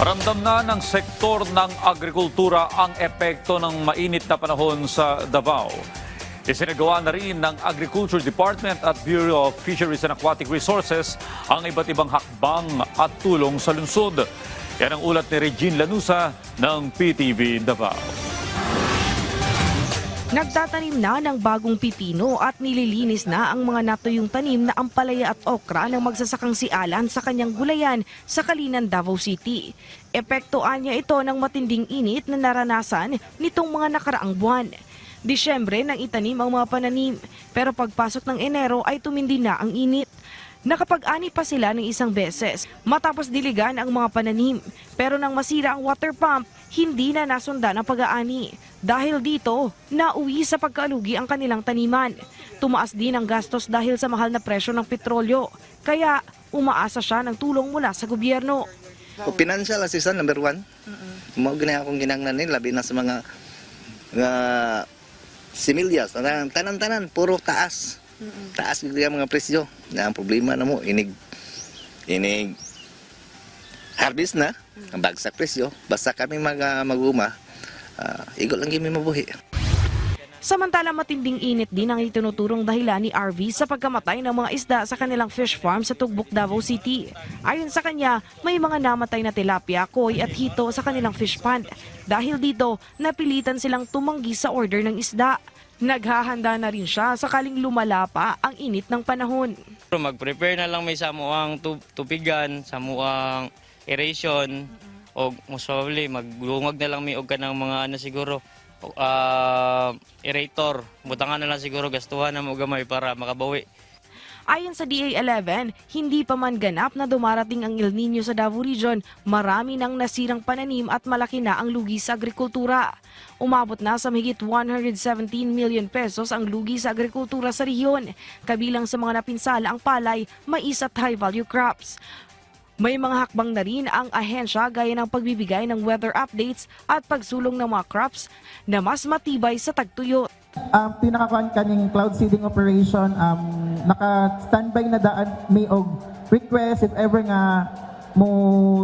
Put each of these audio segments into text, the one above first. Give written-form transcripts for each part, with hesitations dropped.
Ramdam na ng sektor ng agrikultura ang epekto ng mainit na panahon sa Davao. Isinagawa na rin ng Agriculture Department at Bureau of Fisheries and Aquatic Resources ang iba't ibang hakbang at tulong sa lungsod. Yan ang ulat ni Regine Lanusa ng PTV Davao. Nagtatanim na ng bagong pipino at nililinis na ang mga natuyong tanim na ampalaya at okra ng magsasakang si Alan sa kanyang gulayan sa Kalinan, Davao City. Epektoan niya ito ng matinding init na naranasan nitong mga nakaraang buwan. Disyembre nang itanim ang mga pananim, pero pagpasok ng Enero ay tumindi na ang init. Nakapag-ani pa sila ng isang beses matapos diligan ang mga pananim, pero nang masira ang water pump, hindi na nasundan ang pag-aani. Dahil dito, nauwi sa pagkaalugi ang kanilang taniman. Tumaas din ang gastos dahil sa mahal na presyo ng petrolyo, kaya umaasa siya ng tulong mula sa gobyerno. Financial assistance number 1. Mo gani akong ginangnan labi na sa mga similyas, tanan-tanan puro taas. Taas gyud ang mga presyo. Na ang problema na mo inig harvest na ang bagsak presyo. Basta kami maguma, igol lang gimi mabuhi. Samantala matinding init din ang itinuturong dahilan ni RV sa pagkamatay ng mga isda sa kanilang fish farm sa Tugbok, Davao City. Ayon sa kanya, may mga namatay na tilapia, koi at hito sa kanilang fish pond. Dahil dito, napilitan silang tumanggi sa order ng isda. Naghahanda na rin siya sakaling lumala pa ang init ng panahon. Mag-prepare na lang may samuang tupigan, samuang aeration, o most probably maglungag na lang may og kanang mga siguro aerator. Butangan na lang siguro gastuhan na mo gamay para makabawi. Ayon sa DA11, hindi pa man ganap na dumarating ang El Nino sa Davao Region, marami nang nasirang pananim at malaki na ang lugi sa agrikultura. Umabot na sa mahigit 117 million pesos ang lugi sa agrikultura sa rehiyon, kabilang sa mga napinsala ang palay, mais at high-value crops. May mga hakbang na rin ang ahensya gaya ng pagbibigay ng weather updates at pagsulong ng mga crops na mas matibay sa tagtuyot. Pinakakuan kaning cloud seeding operation, naka-standby na daan may og request if ever nga mo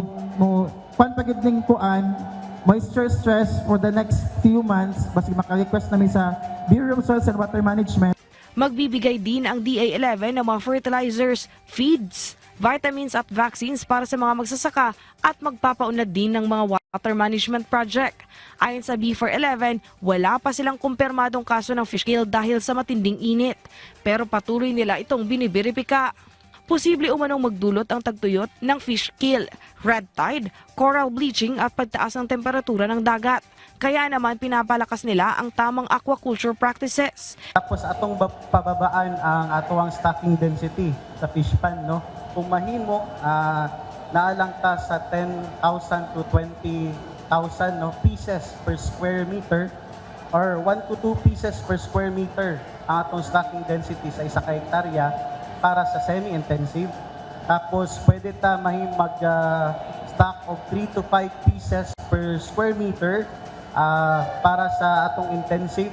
kuan pagidning kuan moisture stress for the next few months, basta maka-request namin sa Bureau of Soils and Water Management. Magbibigay din ang DA11 ng mga fertilizers, feeds, vitamins at vaccines para sa mga magsasaka at magpapaunlad din ng mga water management project. Ayon sa B411, wala pa silang kumpirmadong kaso ng fish kill dahil sa matinding init, pero patuloy nila itong biniberipika. Posible umanong magdulot ang tagtuyot ng fish kill, red tide, coral bleaching at pagtaas ng temperatura ng dagat. Kaya naman pinapalakas nila ang tamang aquaculture practices. Tapos atong pababaan ang atong stocking density sa fish pond, no? Kung mahimo, naalang ta sa 10,000 to 20,000 pieces per square meter or 1 to 2 pieces per square meter ang atong stocking density sa isa ka hektarya para sa semi-intensive. Tapos pwede ta mag-stock of 3 to 5 pieces per square meter para sa atong intensive.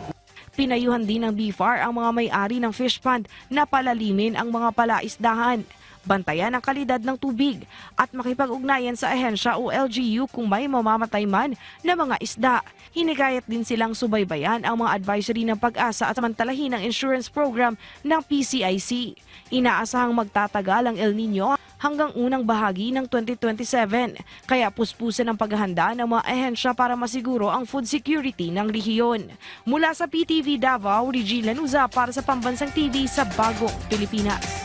Pinayuhan din ng BFAR ang mga may-ari ng fish pond na palalimin ang mga palaisdahan, bantayan ang kalidad ng tubig at makipag-ugnayan sa ahensya o LGU kung may mamamatay man na mga isda. Hinigayat din silang subaybayan ang mga advisory ng Pag-asa at samantalahin ang insurance program ng PCIC. Inaasahang magtatagal ang El Nino hanggang unang bahagi ng 2027, kaya puspusan ang paghahanda ng mga ahensya para masiguro ang food security ng rehiyon. Mula sa PTV Davao, Regine Lanusa para sa Pambansang TV sa Bagong Pilipinas.